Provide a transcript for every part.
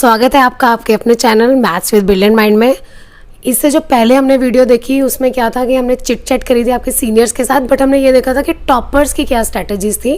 स्वागत है आपका आपके अपने channel maths with brilliant mind में। इससे जो पहले हमने वीडियो देखी उसमें क्या था कि हमने चिट चैट करी थी आपके सीनियर्स के साथ, बट हमने ये देखा था कि टॉपर्स की क्या स्ट्रैटेजीज थी,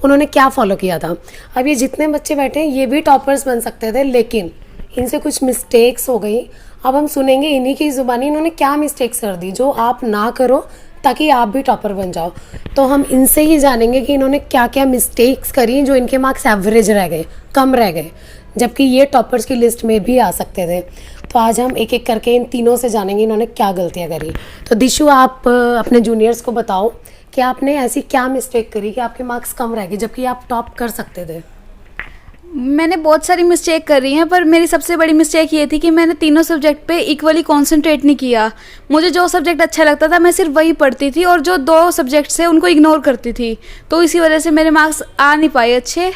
उन्होंने क्या फॉलो किया था। अब ये जितने बच्चे बैठे हैं ये भी टॉपर्स बन सकते थे, लेकिन इनसे कुछ मिस्टेक्स हो गई। अब हम सुनेंगे इन्हीं की ज़ुबानी इन्होंने क्या मिस्टेक्स कर दी जो आप ना करो ताकि आप भी टॉपर बन जाओ। तो हम इनसे ही जानेंगे कि इन्होंने क्या क्या मिस्टेक्स करी जो इनके मार्क्स एवरेज रह गए, कम रह गए, जबकि ये टॉपर्स की लिस्ट में भी आ सकते थे। तो आज हम एक एक करके इन तीनों से जानेंगे इन्होंने क्या गलतियाँ करी। तो दिशु, आप अपने जूनियर्स को बताओ कि आपने ऐसी क्या मिस्टेक करी कि आपके मार्क्स कम रह गए जबकि आप टॉप कर सकते थे। मैंने बहुत सारी मिस्टेक कर रही हैं, पर मेरी सबसे बड़ी मिस्टेक ये थी कि मैंने तीनों सब्जेक्ट पे इक्वली कंसंट्रेट नहीं किया। मुझे जो सब्जेक्ट अच्छा लगता था मैं सिर्फ वही पढ़ती थी और जो दो सब्जेक्ट्स थे उनको इग्नोर करती थी, तो इसी वजह से मेरे मार्क्स आ नहीं पाए अच्छे।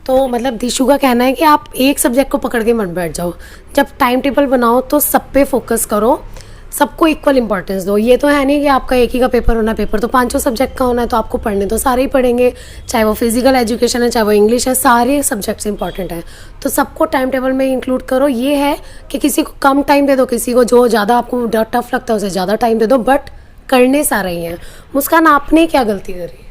तो मतलब दिशु का कहना है कि आप एक सब्जेक्ट को पकड़ के मत बैठ जाओ, जब टाइम टेबल बनाओ तो सब पे फोकस करो, सबको इक्वल इंपॉर्टेंस दो। ये तो है नहीं कि आपका एक ही का पेपर होना है, पेपर तो पांचों सब्जेक्ट का होना है, तो आपको पढ़ने तो सारे ही पढ़ेंगे, चाहे वो फिजिकल एजुकेशन है चाहे वो इंग्लिश है, सारे सब्जेक्ट्स इंपॉर्टेंट है। तो सबको टाइम टेबल में इंक्लूड करो। ये है कि किसी को कम टाइम दे दो, किसी को जो ज़्यादा आपको टफ लगता है उसे ज़्यादा टाइम दे दो, बट करने सारे ही हैं। मुस्कान, आपने क्या गलती करी?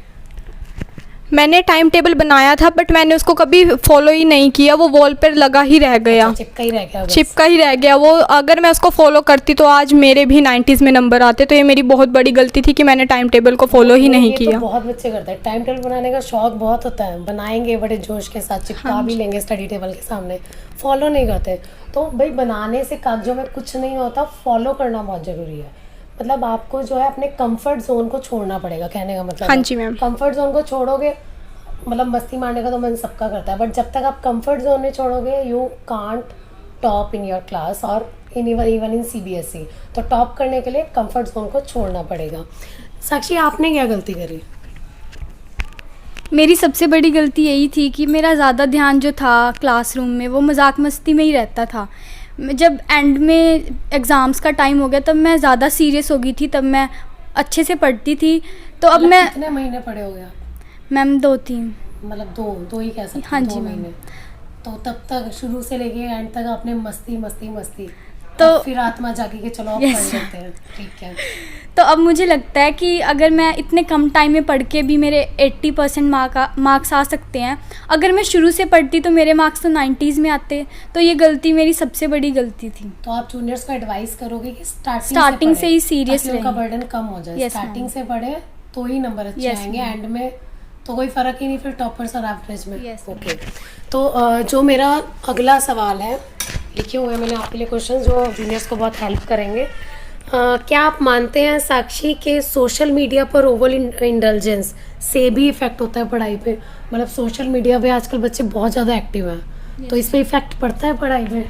मैंने टाइम टेबल बनाया था बट मैंने उसको कभी फॉलो ही नहीं किया, वो वॉल पर लगा ही रह गया, चिपका ही रह गया। चिपका ही रह गया वो। अगर मैं उसको फॉलो करती तो आज मेरे भी 90s में नंबर आते। तो ये मेरी बहुत बड़ी गलती थी कि मैंने टाइम टेबल को फॉलो ही नहीं किया। तो बहुत बच्चे करते हैं, टाइम टेबल बनाने का शौक बहुत होता है, बनाएंगे बड़े जोश के साथ, चिपका भी लेंगे स्टडी टेबल के सामने, फॉलो नहीं करते। तो भाई बनाने से कागजों में कुछ नहीं होता, फॉलो करना बहुत जरूरी है। मतलब आपको जो है अपने कंफर्ट जोन को छोड़ना पड़ेगा, कहने का मतलब। हाँ जी मैम। कंफर्ट जोन को छोड़ोगे, मतलब मस्ती मारने का तो मन सबका करता है, बट जब तक आप कंफर्ट जोन में छोड़ोगे you can't top in your class और इवन इन CBSE। तो टॉप करने के लिए कंफर्ट जोन को छोड़ना पड़ेगा। साक्षी, आपने क्या गलती करी? मेरी सबसे बड़ी गलती यही थी कि मेरा ज़्यादा ध्यान जो था क्लासरूम में वो मजाक मस्ती में ही रहता था। जब एंड में एग्ज़ाम्स का टाइम हो गया तब मैं ज़्यादा सीरियस हो गई थी, तब मैं अच्छे से पढ़ती थी। तो अब मैं कितने महीने पढ़े हो गए? मैम 2-3, मतलब दो ही कह सकते हैं। हाँ जी 2 मैम। महीने। तो तब तक शुरू से लेके एंड तक आपने मस्ती मस्ती मस्ती, तो फिर आत्मा जागी के चलो आप Yes, पढ़ लेते हैं, ठीक है। तो अब मुझे लगता है कि अगर मैं इतने कम टाइम में पढ़ के भी मेरे 80% मार्क्स आ सकते हैं, अगर मैं शुरू से पढ़ती तो मेरे मार्क्स तो 90s में आते। तो ये गलती मेरी सबसे बड़ी गलती थी। तो आप जूनियर्स को एडवाइस करोगे कि स्टार्टिंग से ही सीरियस रहें, उनका रहें। बर्डन कम हो जाए। Yes, starting ma'am. से पढ़े तो ही नंबर अच्छे Yes, आएंगे, ma'am. एंड में तो कोई फर्क ही नहीं फिर टॉपर्स और एवरेज में। Yes, okay. तो जो मेरा अगला सवाल है, लिखे हुए हैं मैंने आपके लिए क्वेश्चन जो जूनियर्स को बहुत हेल्प करेंगे। क्या आप मानते हैं साक्षी के सोशल मीडिया पर ओवर इंडल्जेंस से भी इफेक्ट होता है पढ़ाई पे? मतलब सोशल मीडिया पे आजकल बच्चे बहुत ज़्यादा एक्टिव हैं, तो इस पे इफेक्ट पड़ता है पढ़ाई पे?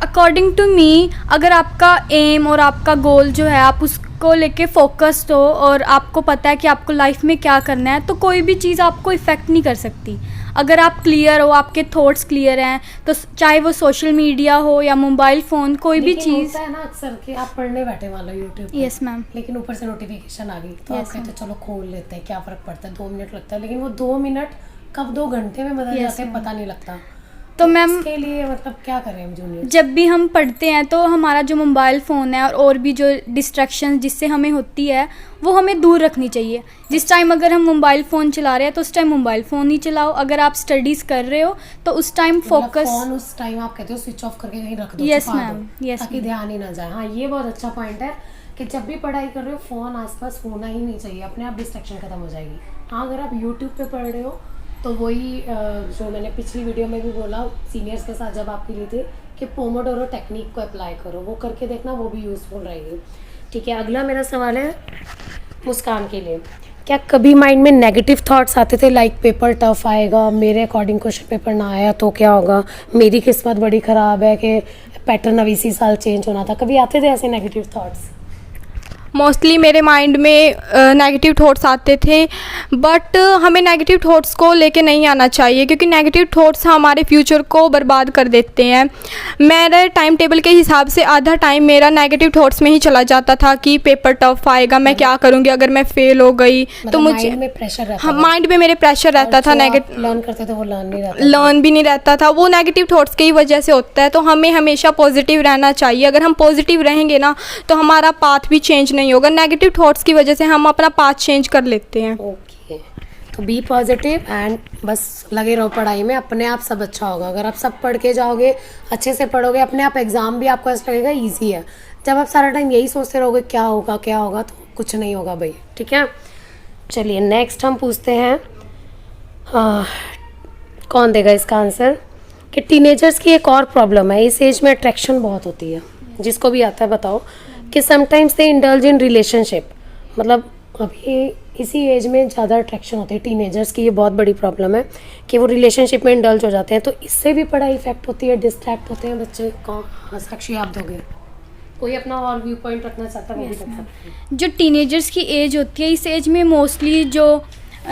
अकॉर्डिंग टू मी, अगर आपका एम और आपका गोल जो है आप उसको लेके फोकस्ड हो और आपको पता है कि आपको लाइफ में क्या करना है, तो कोई भी चीज़ आपको इफ़ेक्ट नहीं कर सकती। अगर आप क्लियर हो, आपके थॉट्स क्लियर हैं, तो चाहे वो सोशल मीडिया हो या मोबाइल फ़ोन, कोई भी लेकिन चीज़। होता है ना अक्सर कि आप पढ़ने बैठे मान लो यूट्यूब पे, यस मैम। लेकिन ऊपर से नोटिफिकेशन आ गई तो Yes, आप कहते ma'am. हो चलो खोल लेते हैं, क्या फ़र्क पड़ता है, 2 मिनट लगता है, लेकिन वो 2 मिनट कब 2 घंटे में बदल Yes, जाते हैं ma'am. पता नहीं लगता। तो मैम, इसके लिए मतलब क्या करें हम जूनियर? जब भी हम पढ़ते हैं तो हमारा जो मोबाइल फ़ोन है और भी जो डिस्ट्रैक्शन जिससे हमें होती है वो हमें दूर रखनी चाहिए। जिस टाइम अगर हम मोबाइल फ़ोन चला रहे हैं तो उस टाइम मोबाइल फ़ोन ही चलाओ। अगर आप स्टडीज़ कर रहे हो तो उस टाइम फोकस। फोन उस टाइम आप कहते हो स्विच ऑफ करके कहीं रख दो, Yes, छुपा ma'am. दो, Yes, ताकि ma'am. ध्यान ही ना जाए। हाँ, ये बहुत अच्छा पॉइंट है कि जब भी पढ़ाई कर रहे हो फ़ोन आसपास होना ही नहीं चाहिए, अपने आप डिस्ट्रैक्शन खत्म हो जाएगी। हाँ, अगर आप यूट्यूब पे पढ़ रहे हो तो वही जो मैंने पिछली वीडियो में भी बोला सीनियर्स के साथ जब आपकी ली थी कि पोमोडोरो टेक्निक को अप्लाई करो, वो करके देखना, वो भी यूज़फुल रहेगी। ठीक है, अगला मेरा सवाल है मुस्कान के लिए। क्या कभी माइंड में नेगेटिव थॉट्स आते थे लाइक पेपर टफ आएगा, मेरे अकॉर्डिंग क्वेश्चन पेपर ना आया तो क्या होगा, मेरी किस्मत बड़ी ख़राब है कि पैटर्न अब इसी साल चेंज होना था? कभी आते थे ऐसे नेगेटिव थॉट्स? मोस्टली मेरे माइंड में नेगेटिव थॉट्स आते थे, बट हमें नेगेटिव थॉट्स को लेके नहीं आना चाहिए, क्योंकि नेगेटिव थॉट्स हमारे फ्यूचर को बर्बाद कर देते हैं। मेरे टाइम टेबल के हिसाब से आधा टाइम मेरा नेगेटिव थॉट्स में ही चला जाता था कि पेपर टफ आएगा, मैं क्या करूँगी अगर मैं फेल हो गई, तो मुझे माइंड में प्रेशर रहता हाँ था। माइंड में मेरे प्रेशर रहता था, नेगेटिव लर्न करते थे वो लर्न नहीं रहता। लर्न भी नहीं रहता था, वो नेगेटिव थॉट्स की वजह से होता है। तो हमें हमेशा पॉजिटिव रहना चाहिए। अगर हम पॉजिटिव रहेंगे ना तो हमारा पाथ भी चेंज नहीं होगा। नेगेटिव थॉट्स की वजह से हम अपना पाथ चेंज कर लेते हैं। ओके, तो बी पॉजिटिव एंड बस लगे रहो पढ़ाई में, अपने आप सब अच्छा होगा। अगर आप सब पढ़ के जाओगे, अच्छे से पढ़ोगे, अपने आप एग्ज़ाम भी आपको ऐसा लगेगा ईजी है। जब आप सारा टाइम यही सोचते रहोगे क्या होगा क्या होगा, तो कुछ नहीं होगा भाई। ठीक है, चलिए नेक्स्ट हम पूछते हैं, कौन देगा इसका आंसर, कि टीनेजर्स की एक और प्रॉब्लम है, इस एज में अट्रैक्शन बहुत होती है। जिसको भी आता है बताओ, कि sometimes they indulge in relationship, मतलब अभी इसी एज में ज़्यादा अट्रैक्शन होती है टीनेजर्स की। ये बहुत बड़ी प्रॉब्लम है कि वो रिलेशनशिप में इंडल्ज हो जाते हैं। तो इससे भी पढ़ाई इफेक्ट होती है, डिस्ट्रैक्ट होते हैं बच्चे। कौन? हाँ, साक्षी आप दोगे? कोई अपना और व्यू पॉइंट रखना चाहता है वो भी रख सकते हैं। जो टीनेजर्स की एज होती है, इस एज में मोस्टली जो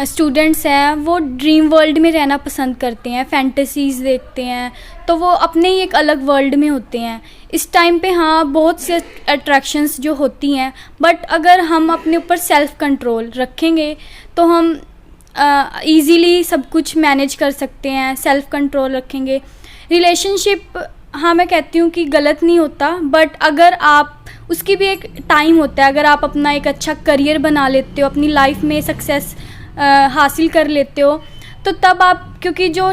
स्टूडेंट्स हैं वो ड्रीम वर्ल्ड में रहना पसंद करते हैं, फैंटेसीज़ देखते हैं, तो वो अपने ही एक अलग वर्ल्ड में होते हैं। इस टाइम पे हाँ बहुत से अट्रैक्शंस जो होती हैं, बट अगर हम अपने ऊपर सेल्फ कंट्रोल रखेंगे तो हम इजीली सब कुछ मैनेज कर सकते हैं। सेल्फ कंट्रोल रखेंगे। रिलेशनशिप हाँ मैं कहती हूँ कि गलत नहीं होता, बट अगर आप उसकी भी एक टाइम होता है। अगर आप अपना एक अच्छा करियर बना लेते हो, अपनी लाइफ में सक्सेस हासिल कर लेते हो, तो तब आप, क्योंकि जो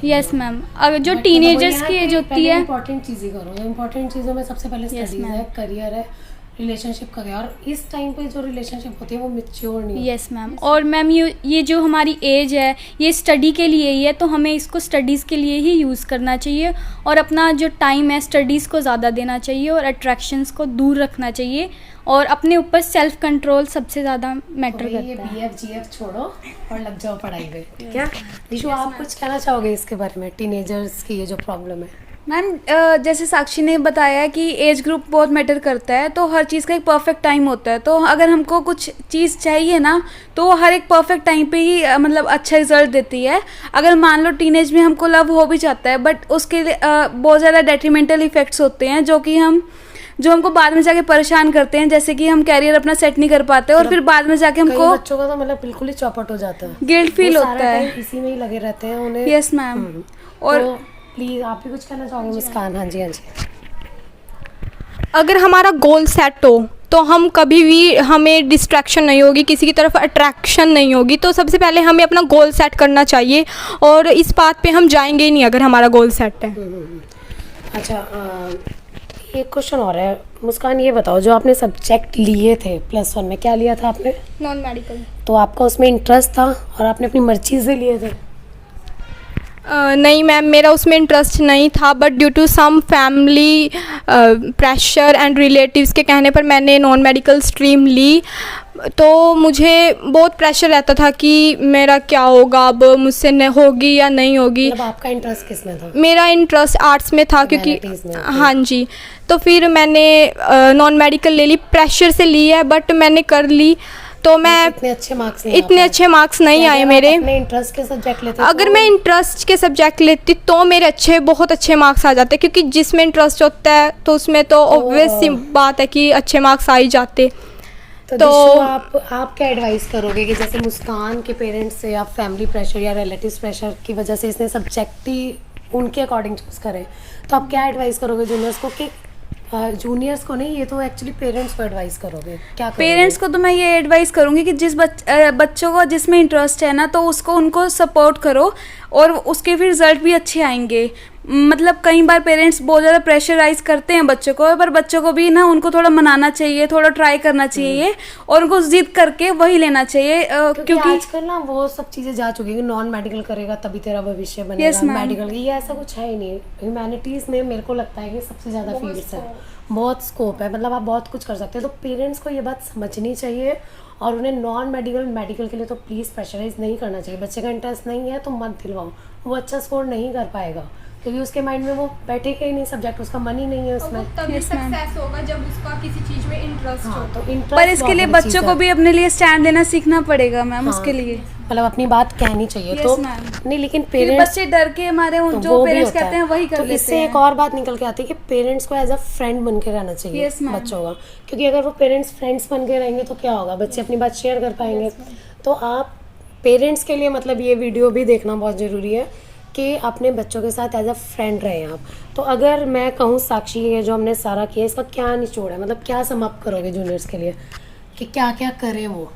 यस मैम, अगर जो टीनेजर्स की एज होती है, इंपॉर्टेंट चीज़ें करो। इंपॉर्टेंट चीज़ों में सबसे पहले स्टडीज ma'am. है, करियर है, रिलेशनशिप का है। और इस टाइम पे जो रिलेशनशिप होती है वो मैच्योर नहीं होती। Yes ma'am. और मैम ये जो हमारी एज है ये स्टडी के लिए ही है, तो हमें इसको स्टडीज़ के लिए ही यूज़ करना चाहिए और अपना जो टाइम है स्टडीज़ को ज़्यादा देना चाहिए और अट्रैक्शंस को दूर रखना चाहिए और अपने ऊपर सेल्फ कंट्रोल सबसे ज़्यादा मैटर तो ये करता है। BF GF छोड़ो और लग जाओ पढ़ाई पे। ठीक है निशु, आप कुछ कहना चाहोगे इसके बारे में, टीनेजर्स की ये जो प्रॉब्लम है? मैम जैसे साक्षी ने बताया कि एज ग्रुप बहुत मैटर करता है, तो हर चीज़ का एक परफेक्ट टाइम होता है। तो अगर हमको कुछ चीज़ चाहिए ना, तो वो हर एक परफेक्ट टाइम पे ही मतलब अच्छा रिजल्ट देती है। अगर मान लो टीनेज में हमको लव हो भी जाता है, बट उसके लिए बहुत ज़्यादा डेट्रीमेंटल इफेक्ट्स होते हैं जो हमको बाद में जाके परेशान करते हैं। जैसे कि हम कैरियर अपना सेट नहीं कर पाते और फिर बाद में जाके हमको बच्चों का तो मतलब बिल्कुल ही चौपट हो जाता है, गिल्ट फील होता है। इसी में ही लगे रहते हैं उन्हें। Yes ma'am. और तो प्लीज आप भी कुछ कहना चाहोगे मुस्कान? हाँ जी हाँ जी। अगर हमारा गोल सेट हो तो हम कभी भी, हमें डिस्ट्रैक्शन नहीं होगी, किसी की तरफ अट्रैक्शन नहीं होगी। तो सबसे पहले हमें अपना गोल सेट करना चाहिए और इस बात पे हम जाएंगे ही नहीं अगर हमारा गोल सेट है। अच्छा, एक क्वेश्चन और है मुस्कान, ये बताओ जो आपने सब्जेक्ट लिए थे +1 में, क्या लिया था आपने? Non medical. तो आपका उसमें इंटरेस्ट था और आपने अपनी मर्जी से लिए थे? नहीं मैम, मेरा उसमें इंटरेस्ट नहीं था, but due to some family pressure and relatives के कहने पर मैंने नॉन मेडिकल स्ट्रीम ली। तो मुझे बहुत प्रेशर रहता था कि मेरा क्या होगा, अब मुझसे न होगी या नहीं होगी। मतलब आपका इंटरेस्ट किस में था? मेरा इंटरेस्ट आर्ट्स में था, क्योंकि Humanities में, हाँ जी। तो फिर मैंने नॉन मेडिकल ले ली, प्रेशर से ली है, बट मैंने कर ली। तो मैं इतने अच्छे मार्क्स नहीं आए मेरे। अपने इंटरेस्ट के सब्जेक्ट लेते अगर मैं इंटरेस्ट के सब्जेक्ट लेती तो मेरे बहुत अच्छे मार्क्स आ जाते, क्योंकि जिसमें इंटरेस्ट होता है तो उसमें तो ऑब्वियस सी बात है कि अच्छे मार्क्स आ ही जाते। तो आप क्या एडवाइस करोगे कि जैसे मुस्कान के पेरेंट्स से या फैमिली प्रेशर या रिलेटिव्स प्रेशर की वजह से इसने सब्जेक्ट ही उनके अकॉर्डिंग चूज करे, तो आप क्या एडवाइस करोगे जूनियर्स को? कि जूनियर्स को नहीं, ये तो एक्चुअली पेरेंट्स को एडवाइस करोगे, क्या करोगे? पेरेंट्स को तो मैं ये एडवाइस करूँगी कि जिस बच्चों को जिसमें इंटरेस्ट है ना, तो उनको सपोर्ट करो और उसके फिर रिजल्ट भी अच्छे आएंगे। मतलब कई बार पेरेंट्स बहुत ज़्यादा प्रेशराइज करते हैं बच्चों को, पर बच्चों को भी ना उनको थोड़ा मनाना चाहिए, थोड़ा ट्राई करना चाहिए और उनको जिद करके वही लेना चाहिए। क्योंकि आजकल ना वो सब चीज़ें जा चुकी है कि नॉन मेडिकल करेगा तभी तेरा भविष्य बनेगा, मेडिकल ये ऐसा कुछ है ही नहीं। ह्यूमैनिटीज़ में मेरे को लगता है कि सबसे ज़्यादा फील्ड्स है, बहुत स्कोप है, मतलब आप बहुत कुछ कर सकते हैं। तो पेरेंट्स को ये बात समझनी चाहिए और उन्हें नॉन मेडिकल के लिए तो प्लीज़ प्रेशराइज नहीं करना चाहिए। बच्चे का इंटरेस्ट नहीं है तो मत दिलवाओ, वो अच्छा स्कोर नहीं कर पाएगा। क्योंकि उसके माइंड में वो बैठेगा ही नहीं सब्जेक्ट, उसका मन ही नहीं है उसमें। तभी Yes, ma'am. सक्सेस होगा जब उसका किसी चीज में इंटरेस्ट हो। हाँ, तो इंटरेस्ट पर इसके लिए बच्चों को भी अपने लिए स्टैंड लेना सीखना पड़ेगा मैम, हाँ। उसके लिए। मतलब अपनी बात कहनी चाहिए। Yes, तो ma'am. नहीं, लेकिन फिर पेरेंट्स बच्चे डर के हमारे तो जो वो भी पेरेंट्स होता कहते हैं वही कर तो लेते इससे हैं। एक और बात निकल के आती है कि पेरेंट्स को एज अ फ्रेंड बन के रहना चाहिए Yes, ma'am. बच्चों का, क्योंकि अगर वो पेरेंट्स फ्रेंड्स बन के रहेंगे तो क्या होगा, बच्चे अपनी बात शेयर कर पाएंगे। तो आप पेरेंट्स के लिए मतलब ये वीडियो भी देखना बहुत ज़रूरी है कि अपने बच्चों के साथ एज अ फ्रेंड रहें आप। तो अगर मैं कहूँ साक्षी, ये जो हमने सारा किया इसका क्या निचोड़ है, मतलब क्या सम अप करोगे जूनियर्स के लिए कि क्या क्या करें, वो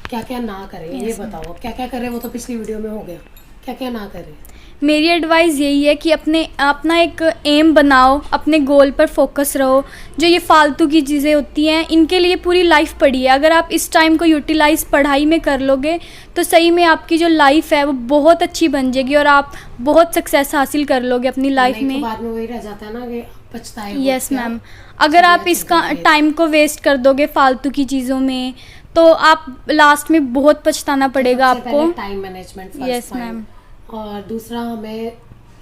क्या क्या ना करें, ये बताओ। क्या क्या करें वो तो पिछली वीडियो में हो गया, क्या क्या ना करें। मेरी एडवाइस यही है कि अपना एक एम बनाओ, अपने गोल पर फोकस रहो। जो ये फालतू की चीज़ें होती हैं इनके लिए पूरी लाइफ पड़ी है। अगर आप इस टाइम को यूटिलाइज पढ़ाई में कर लोगे तो सही में आपकी जो लाइफ है वो बहुत अच्छी बन जाएगी और आप बहुत सक्सेस हासिल कर लोगे अपनी लाइफ नहीं तो में। बाद में वही रह जाता है ना कि पछताए हो यस क्या? मैम, अगर आप चलिए, इसका चलिए। टाइम को वेस्ट कर दोगे फालतू की चीज़ों में तो आप लास्ट में बहुत पछताना पड़ेगा सबसे आपको। पहले time management first Yes, ma'am. और दूसरा हमें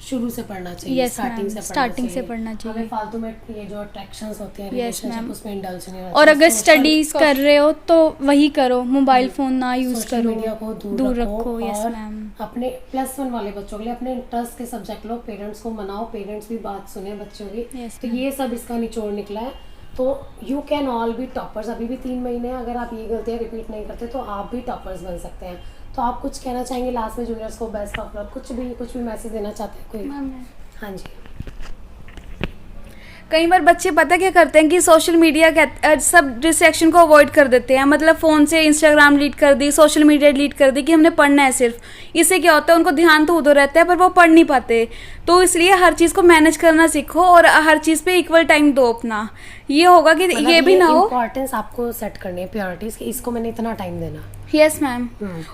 शुरू से पढ़ना चाहिए। Yes, starting ma'am. से Starting से पढ़ना चाहिए। हमें फालतू में ये जो अट्रैक्शंस होते हैं Yes, रिलेशनशिप ma'am. उसमें इंडल्ज नहीं होना और चाहिए। अगर Social- स्टडीज कर रहे हो तो वही करो, मोबाइल फ़ोन ना यूज़ सोशल करो, मीडिया को दूर रखो। यस और मैम। अपने +1 वाले बच्चों के लिए अपने इंटरेस्ट के सब्जेक्ट लो, पेरेंट्स को मनाओ, पेरेंट्स भी बात सुने बच्चों की। Yes, तो ये सब इसका निचोड़ निकला है। तो you can all B toppers. अभी भी 3 महीने हैं, अगर आप ये गलतियाँ रिपीट नहीं करते तो आप भी टॉपर्स बन सकते हैं। तो आप कुछ कहना चाहेंगे लास्ट में जूनियर्स को, बेस्ट ऑफ लक, कुछ भी मैसेज देना चाहते हैं कोई? हाँ जी। कई बार बच्चे पता क्या करते हैं कि सोशल मीडिया सब डिस्ट्रैक्शन को अवॉइड कर देते हैं, मतलब फ़ोन से इंस्टाग्राम डिलीट कर दी, सोशल मीडिया डिलीट कर दी कि हमने पढ़ना है सिर्फ। इससे क्या होता है, उनको ध्यान तो उधर रहता है पर वो पढ़ नहीं पाते। तो इसलिए हर चीज़ को मैनेज करना सीखो और हर चीज़ पे इक्वल टाइम दो अपना। ये होगा कि मतलब ये भी ना हो। इम्पोर्टेंस आपको सेट करनी है, प्रायोरिटीज कि इसको मैंने इतना टाइम देना। Yes ma'am.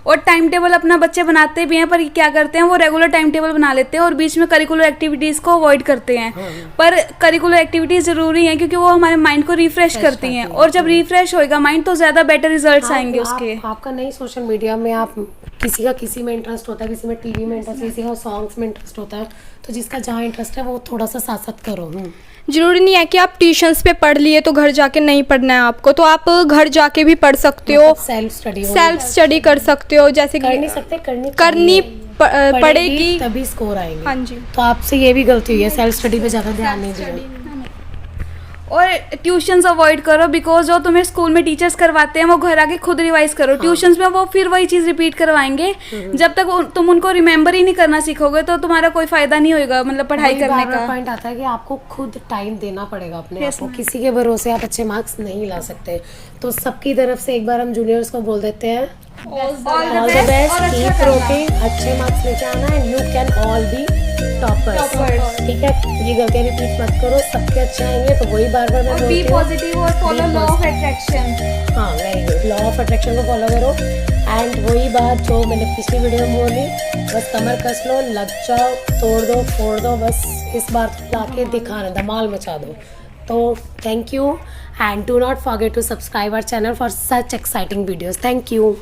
और टाइम टेबल अपना बच्चे बनाते भी हैं पर क्या करते हैं, वो रेगुलर टाइम टेबल बना लेते हैं और बीच में करिकुलर एक्टिविटीज को अवॉइड करते हैं। पर करिकुलर एक्टिविटीज जरूरी हैं क्योंकि वो हमारे माइंड को रिफ्रेश करती हैं और जब रिफ्रेश होएगा माइंड तो ज्यादा बेटर रिजल्ट्स आएंगे उसके। आपका नहीं सोशल मीडिया में आप किसी का किसी में इंटरेस्ट होता है, किसी में टीवी में इंटरेस्ट, किसी का सॉन्ग्स में इंटरेस्ट होता है, तो जिसका जहाँ इंटरेस्ट है वो थोड़ा सा साथ साथ करो। ज़रूरी नहीं है कि आप ट्यूशन्स पे पढ़ लिए तो घर जाके नहीं पढ़ना है आपको, तो आप घर जाके भी पढ़ सकते हो, सेल्फ स्टडी सेल्फ स्टडी कर सकते हो। जैसे कर कि नहीं सकते, करनी करनी चाहिए। पड़ेगी तभी स्कोर आएंगे। हाँ जी। तो आपसे ये भी गलती हुई है, सेल्फ स्टडी पे ज़्यादा ध्यान नहीं दिया। और ट्यूशंस अवॉइड करो बिकॉज जो तुम्हें स्कूल में टीचर्स करवाते हैं वो घर आके खुद रिवाइज करो। ट्यूशंस में वो फिर वही चीज़ रिपीट करवाएंगे। जब तक तुम उनको रिमेंबर ही नहीं करना सीखोगे तो तुम्हारा कोई फायदा नहीं होगा मतलब पढ़ाई करने का। पॉइंट आता है कि आपको खुद टाइम देना पड़ेगा अपने आप को, किसी के भरोसे आप अच्छे मार्क्स नहीं ला सकते। तो सबकी तरफ से एक बार हम जूनियर्स को बोल देते हैं all the best, keep rocking, अच्छे मार्क्स लेके आना and you can all B toppers. ठीक है, ये गलतियां रिपीट मत करो, सबके अच्छे आएंगे। तो वही बार बार मैं बोलती हूँ, पॉजिटिव और फॉलो लॉ ऑफ अट्रैक्शन। हाँ very good, law of attraction को फॉलो करो। एंड वही बात जो मैंने पिछली वीडियो में बोली, बस कमर कस लो, लग जाओ, तोड़ दो, फोड़ दो, बस इस बार ला के दिखाना, धमाल मचा दो। तो thank you and do not forget to subscribe our channel for such exciting videos. Thank you.